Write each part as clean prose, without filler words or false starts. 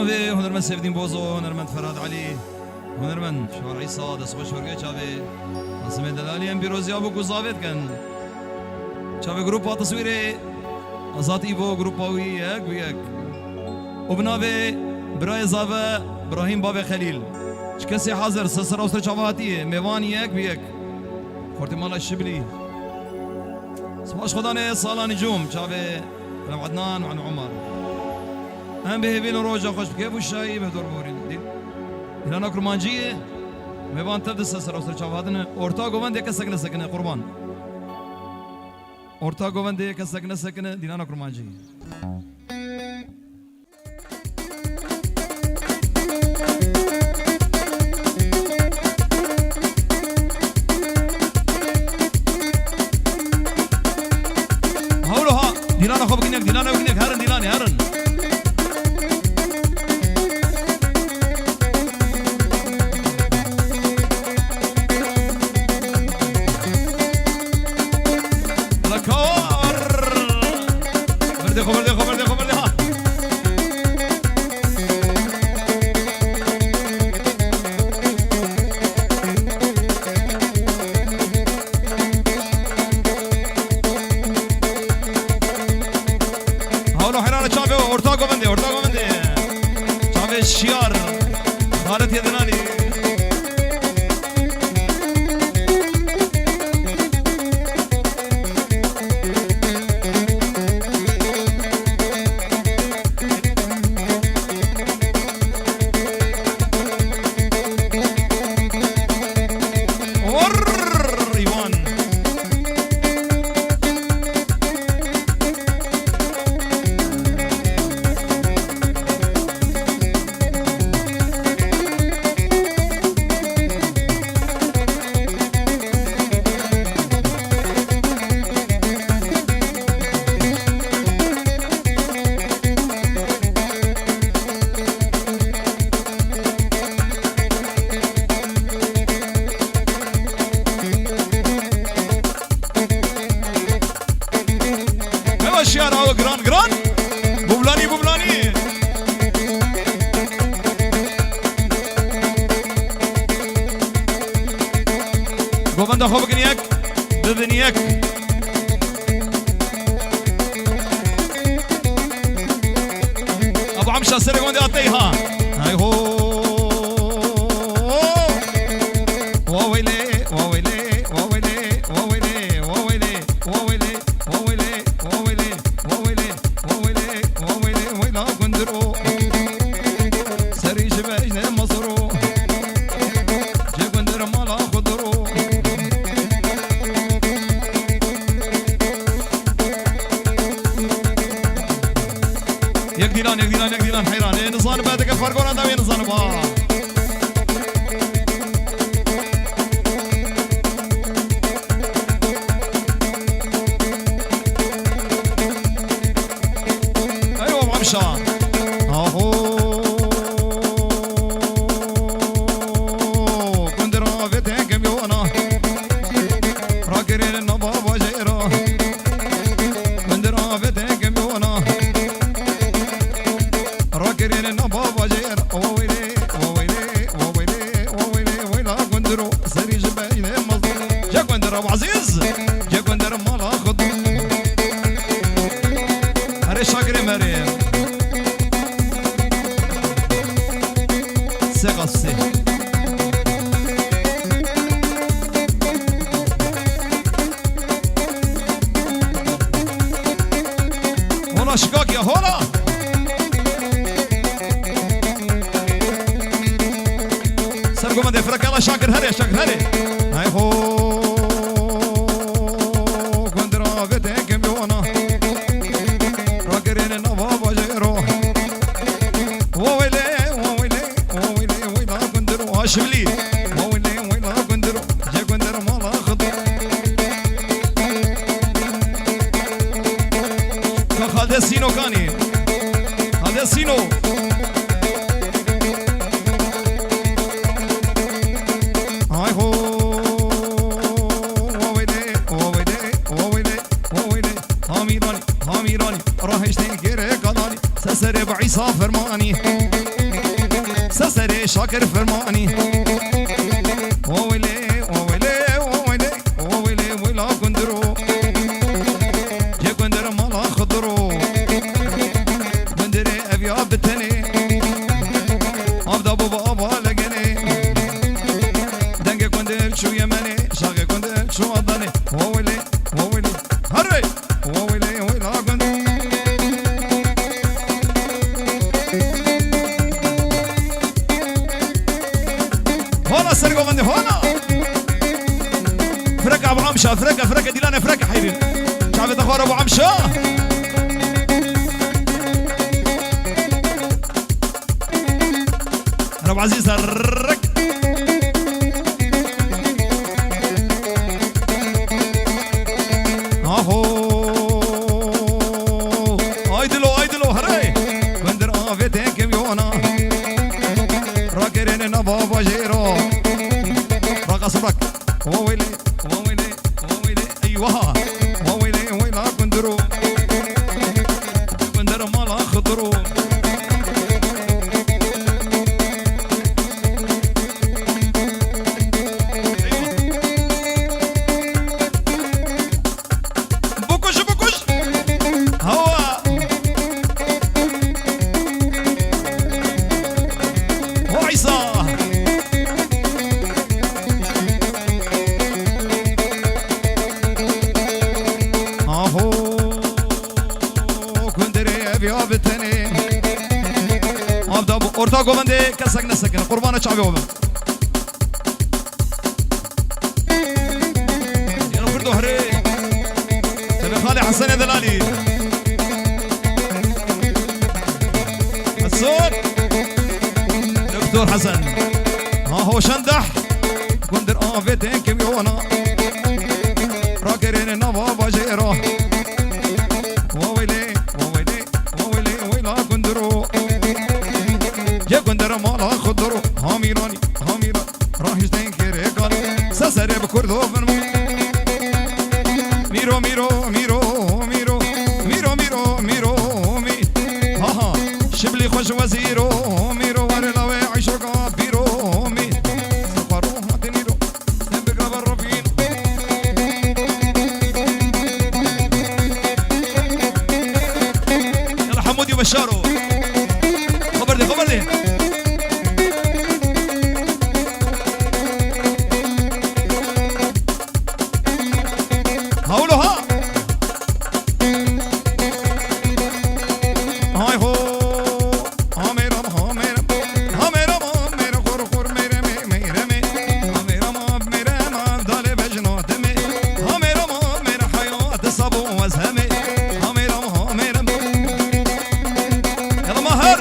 ناوي هنرمن سيفدين بوزو هنرمن فراد علي هنرمن شوار عيسى دس خوش ورقه چاوي قاسم دلالي ام بيروزي ابو گزاوت كن چاوي گروپ تصوير ازات ايبو گروپاوي يك ويك وبناوي براي زاوه ابراهيم باب خليل كسي حاضر سسر اوستر چاواتي ميوان يك ويك خورتي مالا الشبلي سواش خداني صالا نجوم چاوي عن عدنان وعن عمر هم بهبين روجا خوش بكيف والشاي بهدور بورين دي إلانا كرمانجية ميبان تبدأ سسر أوستر شافادنا أورتا قوان دي كسكنة سكنة قربان أورتا قوان دي كسكنة سكنة ديلانا كرمانجية هولوها ديلانا خوب جنك ديلانا وجنك هرن ديلاني هرن گووندا خوب گنیک ببینیک ابو عمشا سر گوندی آتیها های هو واویله واویله واویله واویله واویله واویله واویله واویله واویله واویله واویله ویلا گندرو سری جبهه مصرو جگندر مالا خضرو يقدران حيران نظام بعدك فرقونا داوي نظام با ايوه معمشا اهو كنت رافته كميونا راكرين النباب وجيرا كنت رافته كميونا راكرين النباب وجير وويلي وويلي وويلي وويلي ويلا كندرو سري جباين مظلوم جا كندر ابو عزيز جا كندر مالا خض هري شاكري مريم سقسي هنا شكاك يا هنا سرقوا مدى فرق الله شاكر هري هاي هو كنت رافتك بيونا راكرين النباب وجيرو وويلي وويلي وويلي ويلا كنت رو هاشملي وويلي ويلا كنت رو جا كنت رو مالا خضر خالد سينو كاني خالد سينو هاميراني راهشتي كيري قلاني سسر بعيسى فرماني شاكر فرماني وويلي وويلي وويلي وويلي ويلا كندرو جي كندر مالا خضرو كندري ابيا بتني ابدا بابا لقني دنگ كندر شو يمني شاكر كندر شو اضني وويلي وويلي هري وويلي ويلا كندر هنا سرقوا غندي هنا فرقة ابو عمشة فرقة ديلانا فرقة حبيبي شعبي اخوار ابو عمشة ابو عزيز الرك اهو ايدلو هراي بندر افيتك يونا راكرين بابا جيرو رقص برك وويلي وويلي وويلي ايوه وويلي ويلا كندرو كندر مالا خضرو بوكوش هوا هو عيسى بتني ابدا اورتا قومندي كسكنا سكن قربان شعبي وبن يا فردو هري تبي خالي حسن دلالي الصوت دكتور حسن ها هو شندح كندر افيتين كم يونا راكرين نبابا جيرو وويلي ويلا كندرو يا كندر مالا خضرو هاميراني راح يشتنكر قالي سسر بكردو ميرو ها شبلي خوش وزيرو ميرو ورلاوي عيشو كابيرو مي سفرو هاتنيرو نبقى بالرفين يلا حمودي وبشارو خبر دي هقولوا ها هاي هو هاميرم خور ميرم دالي بجنوت مي هاميرم حياة صبو وزهمي هاميرم يلا مهر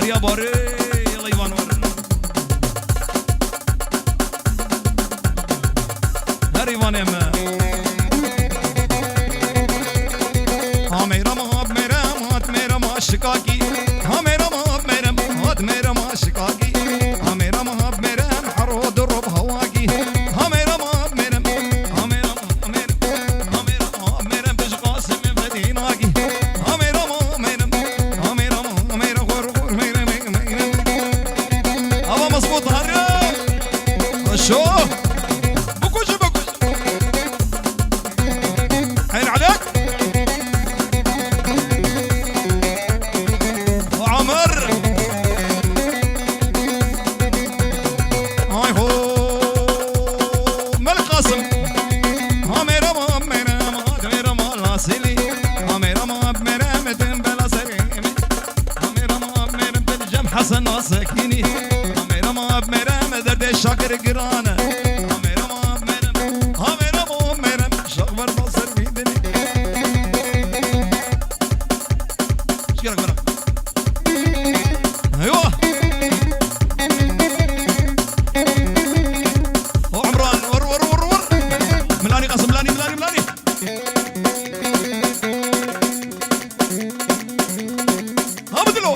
يا باري يلا يوان ورن هر يوان يما ميرم شكاكي ميرم شكاكي ميرم حرود الرب هواكي ميرم بشقاس من فديناكي مظبوط هرب شو بكوش عين عليك وعمر هاي هو ملك قاسم ميرم لاسلي ميرم تنبلا سريمي ميرم بالجم حسن ناسكيني درد شاكر قرانه ميرم شغبر ناصر بيدني شكرك برا ايوه هو عمران ور ملاني قاسم ملاني ها بدلو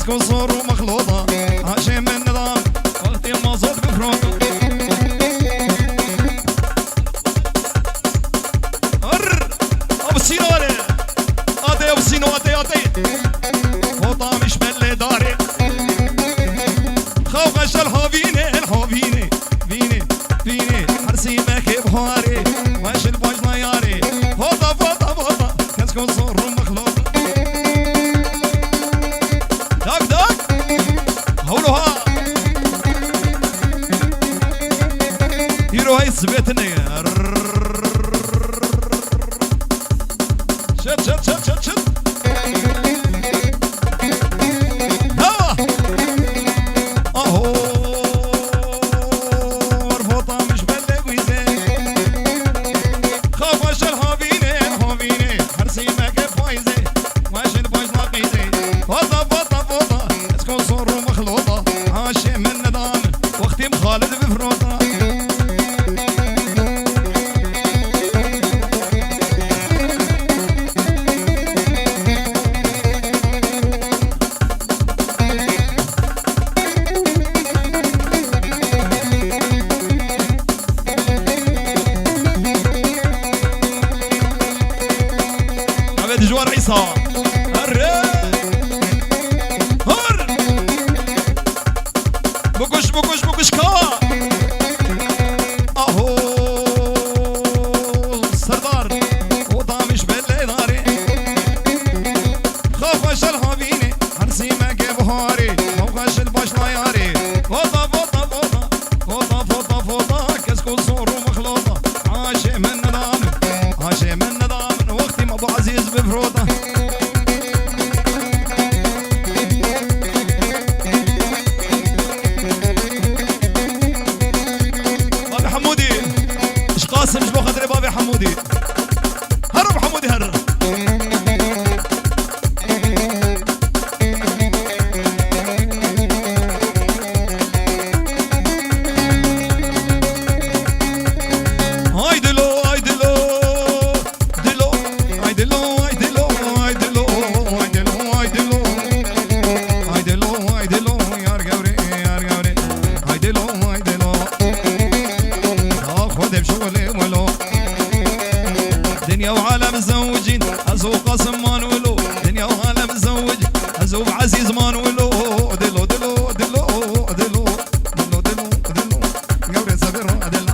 كسكو صور ومخلوطة عاشي من نظام وقتي ما صوت بفروطة ابو السينو اتي ابو السينو اتي فوطة مش ملي داري خوف اشتل هوفيني الهوفيني فيني حرسي ماكي بهاري واش الباج نياري فوطة كسكو صور ومخلوطة داك هولوها يرو هاي سبيتني شد هوا اهو مرفوطة مش بلق ويزين خاف اشل هوفيني حرسي ما كيف فايزي واش الباج لاقيزي فوطة اسكو صور ومخلوطة عاشي من نظام وقتي مخالد بفروطة عبد جوار عيسى هر بوكوش كا اهو سردار وطامش باللي داري خاف اشل هوفيني حرسي ما جاب هاري موقاش الباش نياري فوطة كسكو صور ومخلوطة عاشي من نظام وقتي ابو عزيز بفروطة بابي حمودي اش قاسم اش بخاطري بابي حمودي هرب حمودي هرب دنيا وعالم مزوجين ازوب قاسم ما نولو دنيا وعالم مزوج ازوب عزيز ما نولو دلو قوري صبر دلو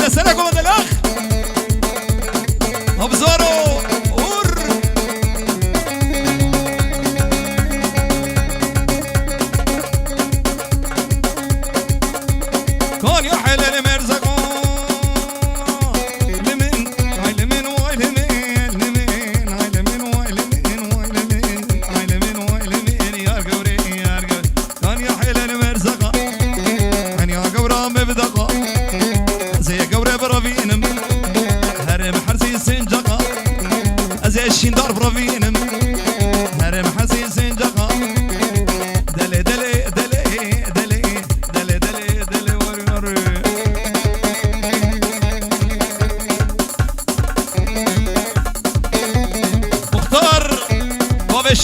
سنة كومندا الاخ ابزارو كون يا حلال مرزقون لمن هاي لمن واي لمن هاي لمن واي لمن يا قوري كون يا حلال مرزقا كون يا قورا مبدقا زي قوري برافينم هرم حرسي سنجقا زي الشندار برافينم هرم حرسي سنجقا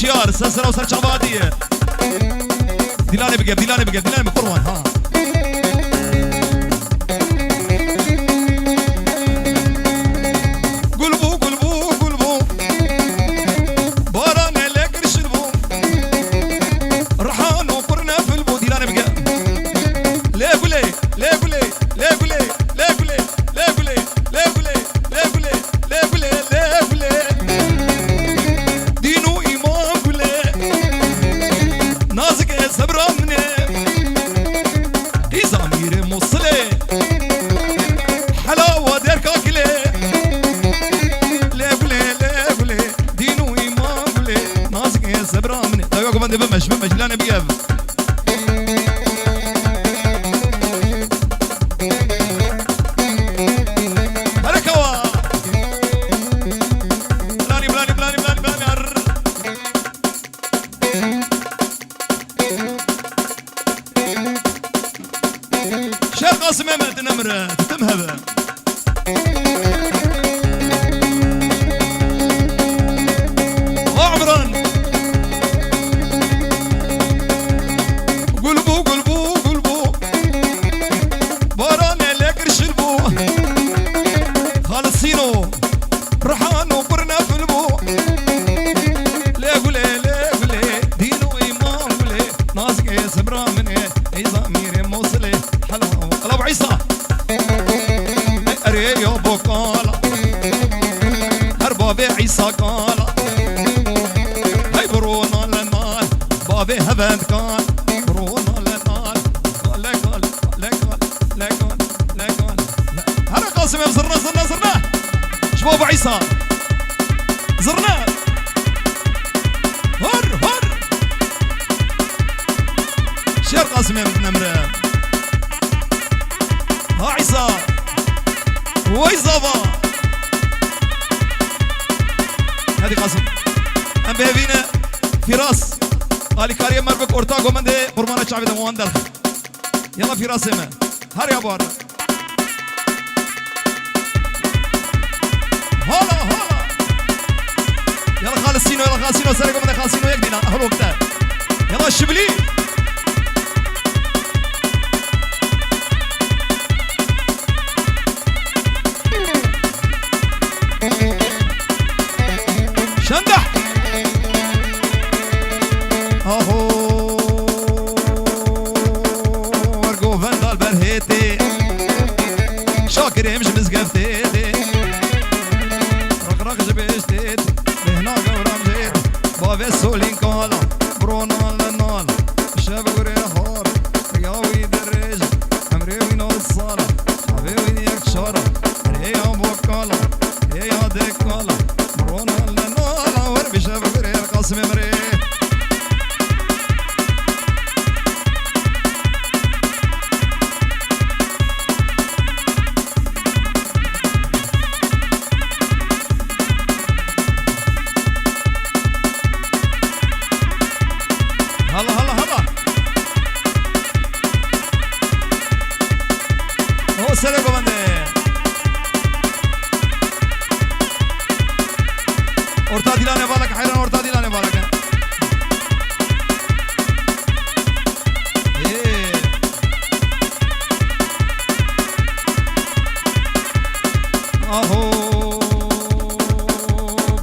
شيار سلسلة وسرچ عبادية دلاني بقى قروان ها قلبو باران لك رشلبو رحان وقرنا في البو دلاني بقى ليه دينو نازك صبر مني ضمير موصلي حلاوة دير كاكلي ليه دينو إيمان بلي نازك صبر مني دايوكو بندي بمش لانا بياب قاسم احمد نمره تمهبه وعمران قلبو قلبو قلبو باران لك رشلبو خالصينو رحانو برنا في البو لا قولي لا قولي دينو إمام قولي ناسك سمرا من عيسى ميري موصلي حلاو الله أبو عيسى أري يا أبو قالا أربابي عيسى قالا هاي برونا للنار بابي هبند قال برونا للنار قال لا قال لا قال لا قال لا قال هلا قاسم زرنا زرنا زرنا شباب أبو عيسى زرنا هر هر شير قاسم من نمره ها عيسى وي زابا هذه قاسم ام بهبينا فراس قالي كاريم مربك اورتاغو من ده قرمانه شعبي ده مواندر يلا فراس ما هر يا بار هلا هلا يلا خالصينو يلا خالصينو سرقوا من خالصينو يقدينا اهل وقتها يلا الشبلي شندح اهو ورقو فندال برهيتي شاكر يمش مزقفتي رقرق جبشتي لهنا قورام جيت بابي سولين كالا برونا لنال شاب قري هار رياوي درج عمري وين الصالة شعبي وين يكشارة ري ابو كالا ري يا كالا برونا لنال وربي شاب قري القاسم مري هلا هلا هلا هو سرقوا بندي اورتا ديلانه بالك حيران اورتا ديلانه بالك ايه اهو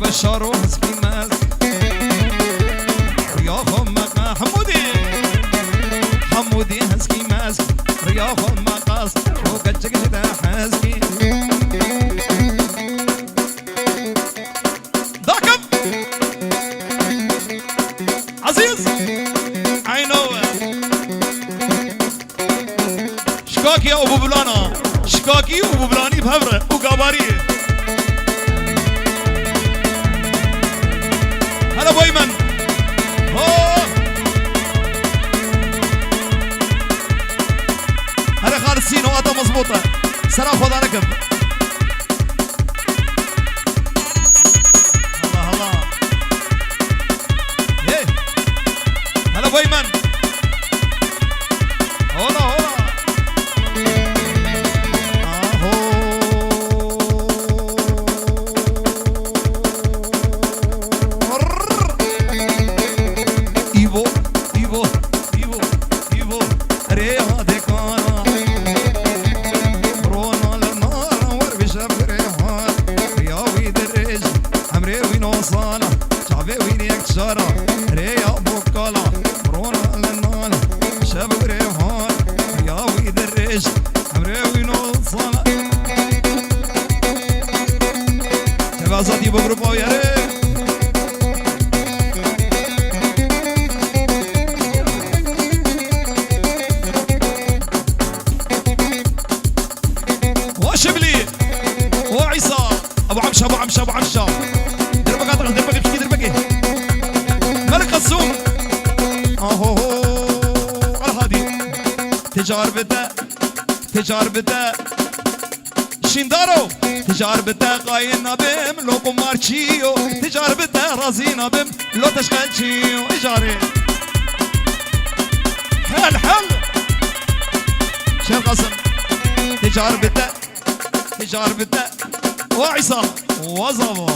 بشارو حسكي ماس يا خمك حمودي حمودي حسكي ماس يا خمك قاس وكتشك شتا حسكي ضاكب عزيز I know شكاكي ابو بلانا شكاكي وابو بلاني بهبره وقاباري هلا ابو ايمن هلا خالصين وقتها مظبوطه سلام خذ ركب الله الله ايه هلا ابو ايمن هلا هلا ايفو ايفو ايفو ايفو ري هذا كان رونا للنار وربي شاف ريحان رياوي درج عمري وين وصاله شعبي وين يكشره ري ابو كالا رونا للنار شاف ريحان رياوي درج عمري وين وصاله تبازاتي بجروبو يا ري شبلي وعيسى ابو عمشه ابو عمشه ابو عمشه دربك اطلع دربك بشكي دربك ملك الزوم اهو الهادي تجاربته شندارو تجاربته قاينا بهم لو قمارشيو تجاربته رازينا بهم لو تشغلشيو اجاري حل شيخ قاسم تجار بتا تجار بتا وعيسى وزبا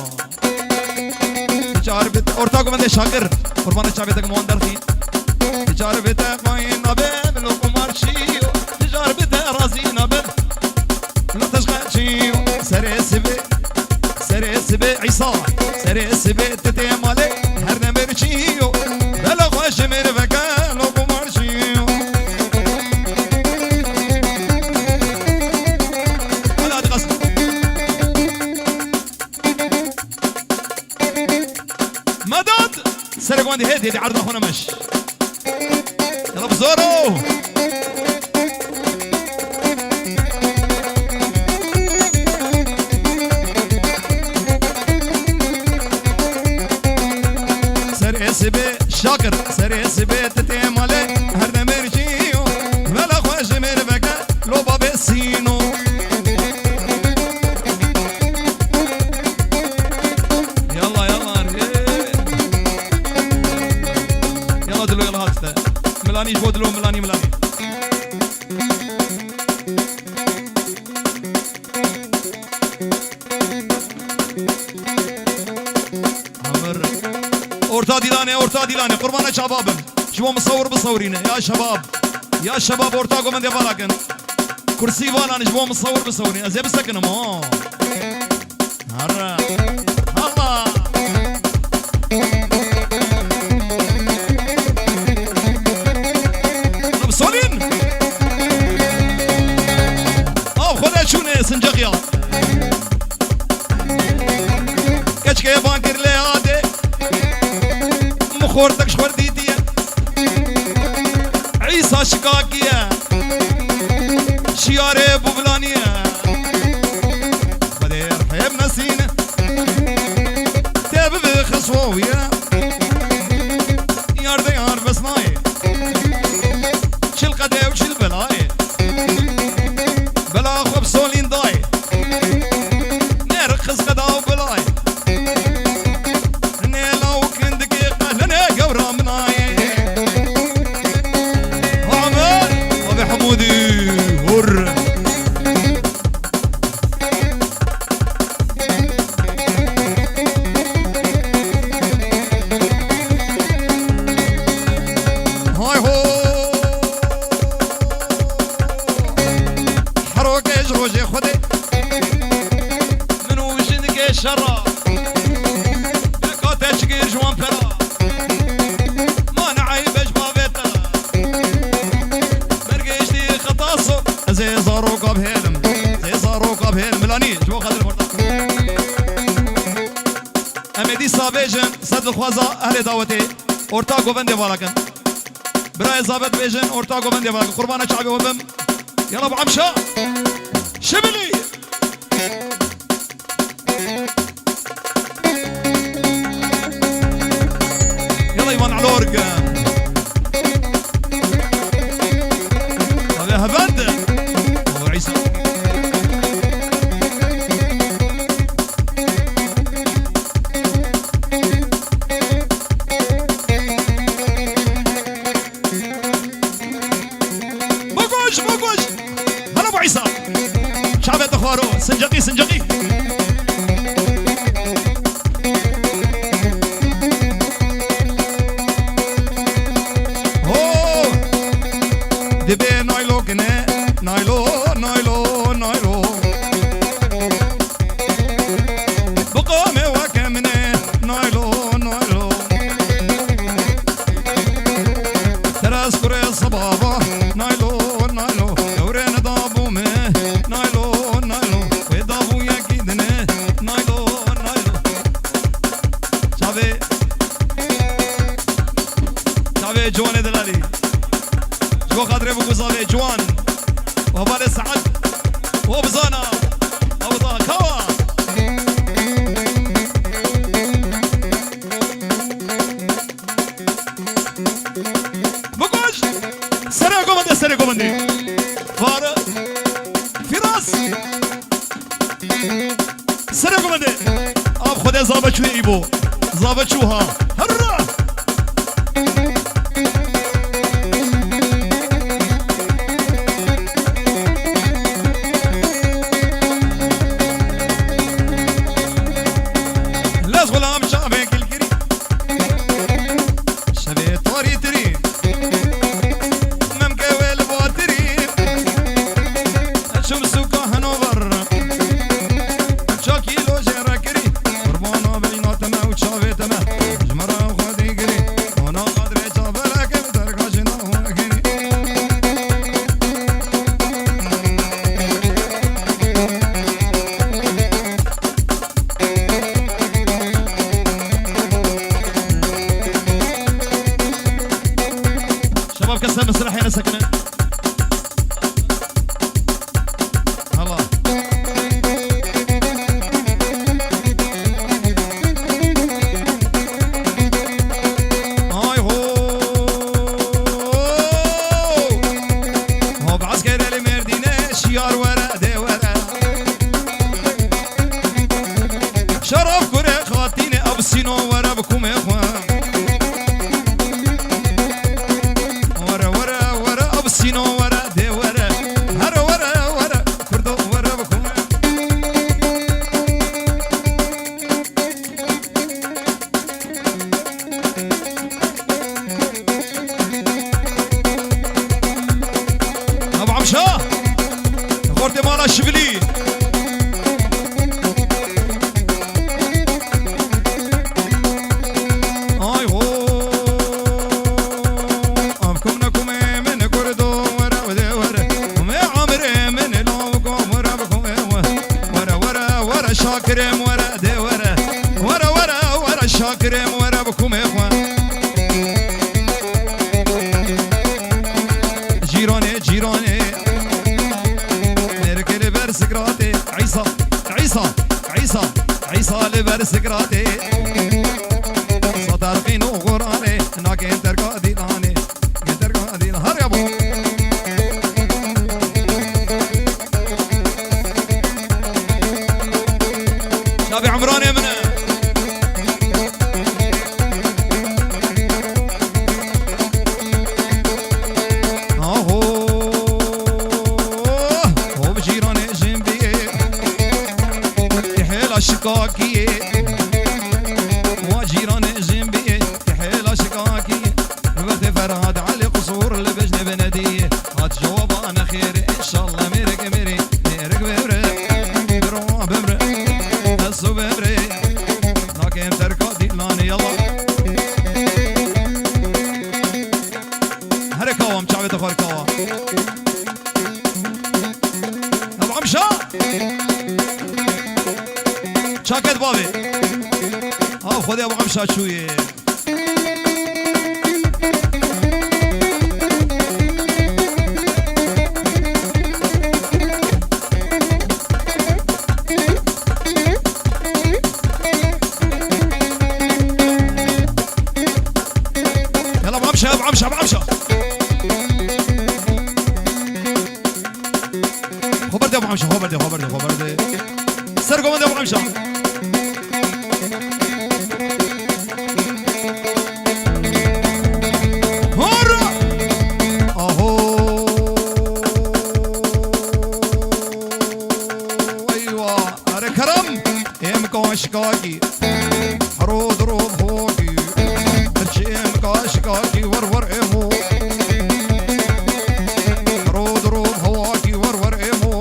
تجار بتا أورتاكو من شاكر قربان الشعبيتك مواندرتي تجار بتا قاين نبي لوكو مارشيو تجار بتا رازينا بي لا تشغل شيو سري سبي سري سبي عيسى سري سبي تتي مالي هرنا مرشيو بلا خوش مرفكا لوكو مارشيو هلا هادي قصد مدد سري قواندي هيدي عرض اخونا مش يلا بزورو سبي شاكر سري سبي تتمالي هرنا مرجيو ولا خوش مرفكا لو بابي سينو يلا يلا يلا دلو يلا هات ملاني جو دلو ملاني ملاني أورتا ديلاني قربان شباب شو مصور بصورينا يا شباب يا شباب أورتاكو من ديفالاكن كرسي فانا شو مصور بصورينا زي بسكن ما هرا الله بصورين خدا شوني سنجقيا كشكي بانكر لي هادي خورتك شورديتيا عيسى شقاقية شياري بوبلانية بدير حيب نسينة تاب بخصوية يار ديار بسناي شل قدي وشل بلاي بلا خب سولين داي نرخص قدا وبلاي حمودي هر هاي هو حروكي جروجي خدي منو جنكي شرا بكاتش كير جوان برا ما نعيبش بابيتا زي زاروكا بهيلم زي زاروكا بهيلم ملاني جو خاطر الفرطة امدي سابيجن صد الخوازة اهل دعوتي اورتاكو بندي بالاكن براي زابط بيجن اورتاكو بندي بالاكن قربانة شعبي وبم يلا ابو عمشا شبلي يلا ايمان على الورق يا هبند عيسى بوكوش هلا ابو عيسى شعب اخوارو سنجقي سنجقي دبي نايلو كنه نايلو نايلو نايلو بقومي وكمنه نايلو نايلو تراس كوري صبابة نايلو نايلو يورين ضابومي نايلو نايلو ويضابو يكيدنه نايلو نايلو شافي جواني دلالي جو خاطري ابو زاوي جوان وهبال السعد وبزانا ابو كوا بقوش سري كوماندي فارق فراس سري كوماندي اب خدي زابط شو ايبو زابط شوها هرا باري تري ممكن والباتري شمس كهنوفر شاكي لو جراكري قربانا بيناتنا وشافتنا جمرة خدي قري وانا قادر اشافلك بتركاشنا وكري شباب كسر مسرح هنا سكنه الله هو بعسكر المردينة شيار ورا دي ورا شرف كره خاطيني أبسينو ورا بكم إخوان ورا ورا ورا أبسينو ورا دي ورا هر ورا ورا كردو ورا بكم أبو عمشا خورتي مالا شبلي آي هو أبكم نكم من كردو ورا ودي ورا ومي عمري من لوكم ورا بكم ورا ورا ورا شاكرم ورا دي ورا ورا ورا ورا شاكرم ورا بكم إخوان جيراني جيراني نركل برسكراتي عيسى عيسى عيسى عيسى لبرسكراتي صدرقين وغراني ناكين تركا ديناني تركا دين هر يا ابو شابي عمراني من هو بجيراني جنبي يحيل شكاكي وجيراني جنبي يحيل شكاكي وقت فرهاد علي قصور لبجن بندي هات جواب انا خير ان شاء الله ميرك ميري ميرك بمرك برو بمرك هسو بمرك لكن تركا ديلاني يلا هركاوا مشعبت خركاوا ابو عمشا شاكت بابي خذ يا ابو عمشا شويه يلا ابو عمشا ابو عمشا ابو عمشا خبرتي ابو عمشا خبرتي سرقوا من ابو عمشا شكاكي حرود روب هوكي ترشيم كاشكاكي ورور ايمو حرود روب هواكي ورور ايمو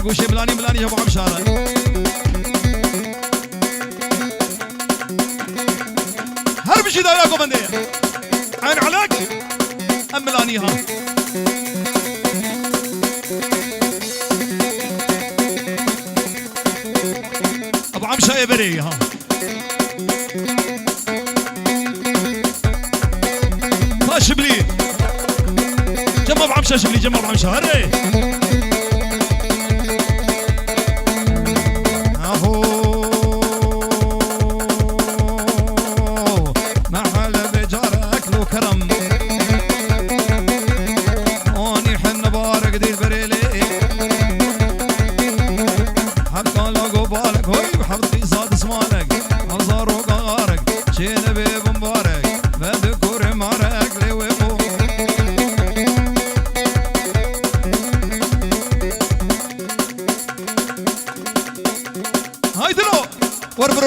كوشي ملاني ملاني ابو عمشاره هرب شي داياكو بندي عين عليك ام ملانيها ابو عمشه بري ها ما شبلي جمع ابو عمشه شبلي جمع ابو عمشه هري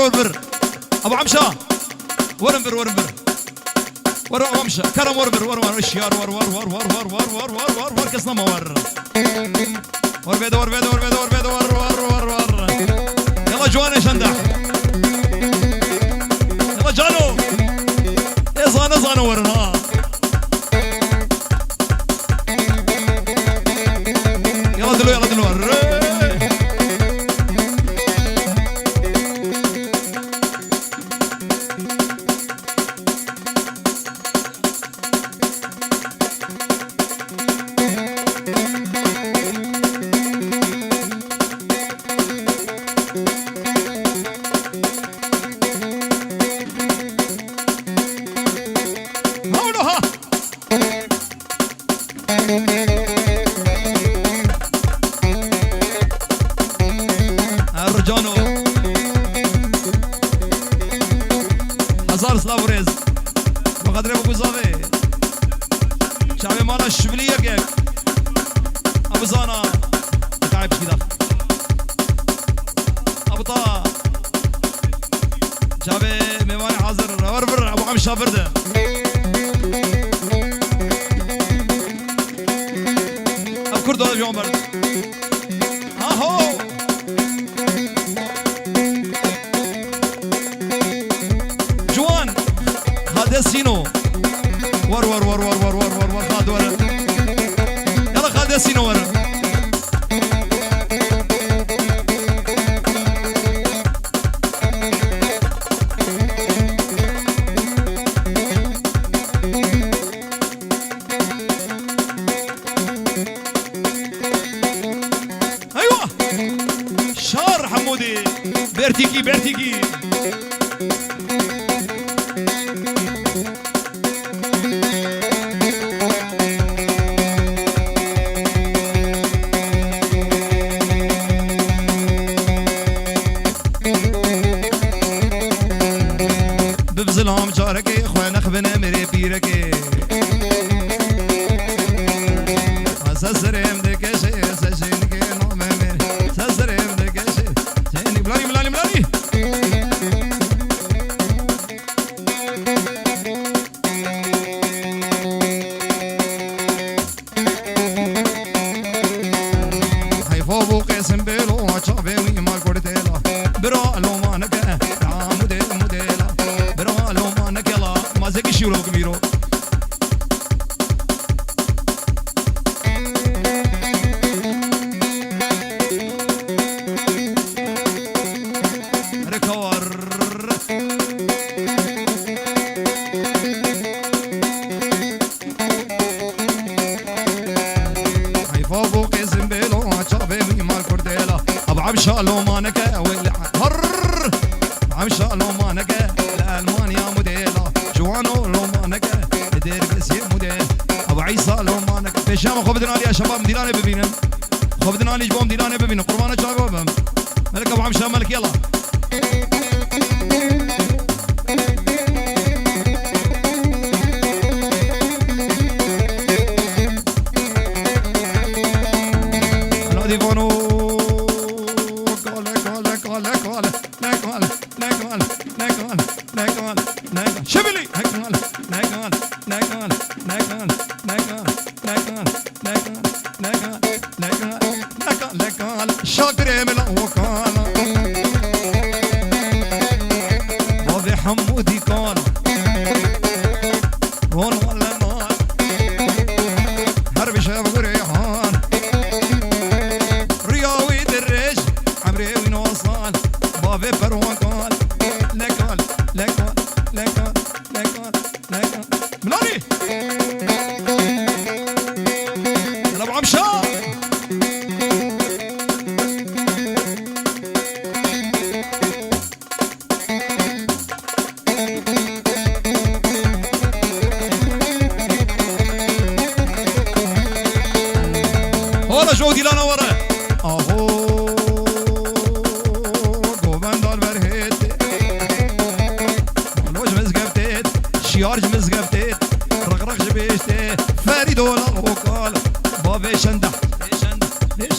وربر ابو عمشه ورنبر ور ابو عمشه كرم ور الشيار ور كسنا مور بيد يلا جوان يا شندح يلا جانو يا زانو ورن ها يلا دلو ور الرجانو هزار سلاف وريز بقدر ابو زاوي شعبي مانا الشبليه كيك ابو زانا تعب كذا ابو طه شعبي ميواني حاضر وربر ابو عمشه برده ابو كردو اليوم برد ها هو سينو ور خالد ور يلا خالد سينو ور ايوه شار حمودي بيرتيكي ببزلهم جاركي خوان اخبنا مري بيركي سسرم دكشي سجنكي نومن سسرم دكشي جاني ملاني هاي فوبو قسم بيلو شافي ويما كورتيلا برا لو ما نكا موديلا برا لو ما نكلا ما زكي شيرو كبيرو عمشة لو ما نكا ولا هر عمشة لو ما نكا لألمانيا موديلا جوانو لو ما نكا دير بسير موديل ابو عيسى لو ما نكا بشام خو بدنا يا شباب مدينانه ببينن خو بدنا نجيبهم مدينانه ببينن قربانه شباب ملك ابو عمشة ملك يلا شبلي خودی کان رون ولا نار هر بشه بریحان ریاوی درش عمری وین وصال باب پروان کال لکال لکال لکال لکال لکال ملانی يلا ابو عمشا هلا شو دي لنا ورا اهو قوبان دار برهيت لوج مزقبتيت شيارج مزقبتيت رقرق جبيشتيت فريد ولا وقال بابي شندح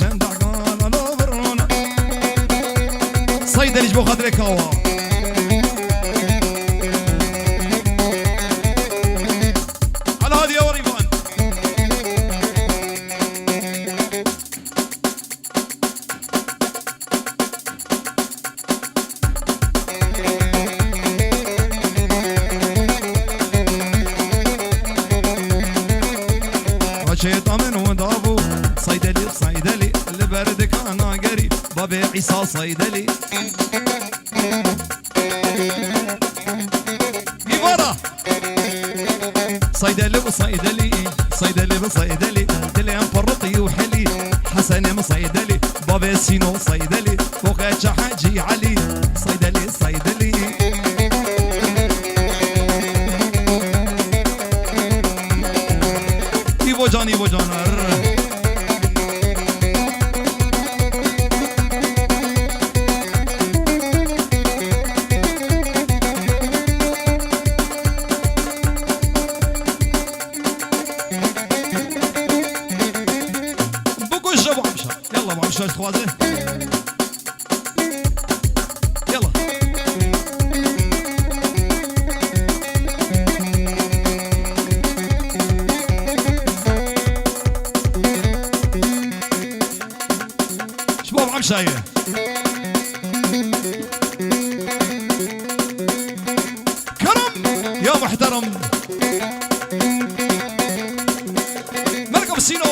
شندح قال لو برونا صيدلي جبو خاطرك هوا على هذه يا وريفان شيطان من ودابو صيدلي صيدلي البرد كان قريب بابي عيسى صيدلي يبارا صيدلي وصيدلي صيدلي وصيدلي تلي فرطي وحلي حسن مصيدلي بابي سينو صيدلي وقت حاجي علي صيدلي صيدلي جاني و جانر بكوش ابو عمشا يلا ابو عمشا خوازه يلا شاية كرم يا محترم مركب السينو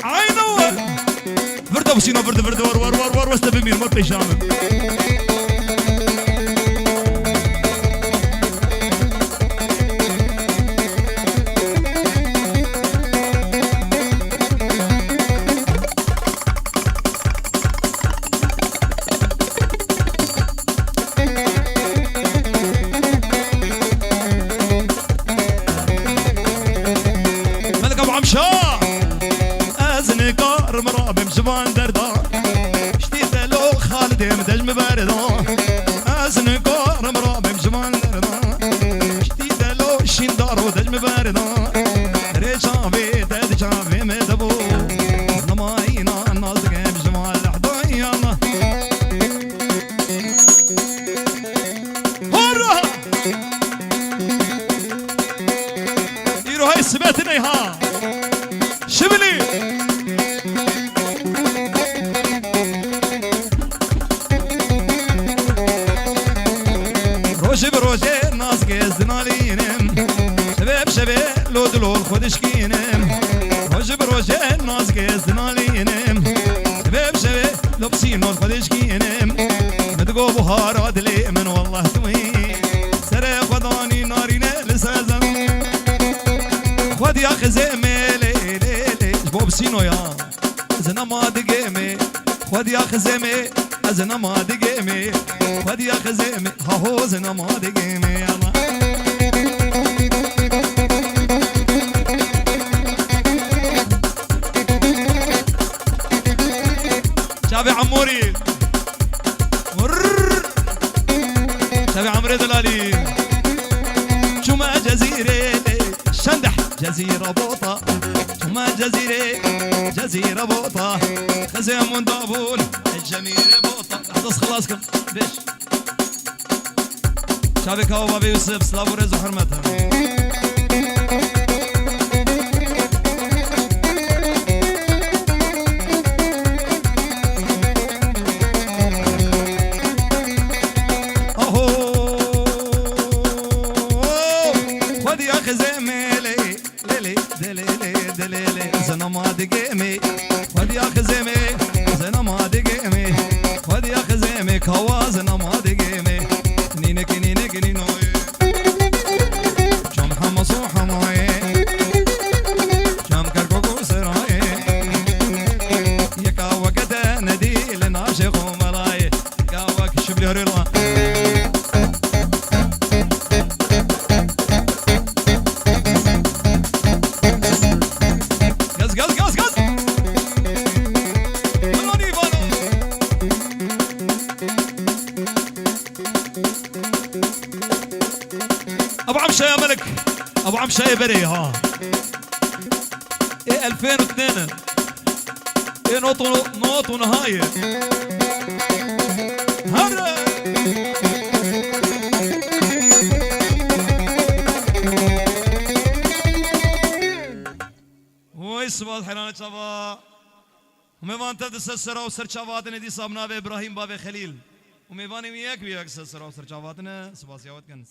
عينو برد ابو سينو برد برد ور وسط بمين مر بيجامن ازنقار مرابم جبان دردان شتيت لو خالد مدج مباردان ازنقار مرابم جبان دردان شتيت لو شندار ودج مباردان ريشافي تدشافي مدبو نماينا نازق بجمال لحضايا هورا يرو هاي سباتني ها شبلي روجي بروجي ناس قزنالينم شباب شباب لو دلول خودشكينم روجي بروجي ناس قزنالينم شباب شباب لو بسينو خودشكينم مدقو بهارات لي من والله توي سري خداني نارينا لسازم خد يا خزيمي بوب سينو يا زنا ما دقيمي خد يا خزيمي زنا ما دقيمي خد يا خزيمي هو زنا ما دقيمي يلا شابي عموري شابي عمري دلالي شو ما جزيرة شندح جزيرة بوطة ما جزيرة بوطة خزيم وندابول الجميرة بوطة احدث خلاصكم بيش شابك هو بابي يوسف سلافو رزو حرمتها دليلي زنا ما دقيمي ودي يا خزيمي زنا ما دقيمي ودي يا خزيمي كوا زنا ما دقيمي نينك نينك نينوي شام حمص وحماي شام كركوكو سراي يكا وكدا ندي لنا شيخ وملاي كاوك شبلي هريلا ابو عمشه يا ملك ابو عمشه يا بري ها ايه 2002 ايه نوط ونهايه هرا ويسبال حيران شبا وميوان تدس السرا وسر شباتنا دي صابنا ابراهيم باب خليل وميواني وياك سر شباتنا سباسيات كان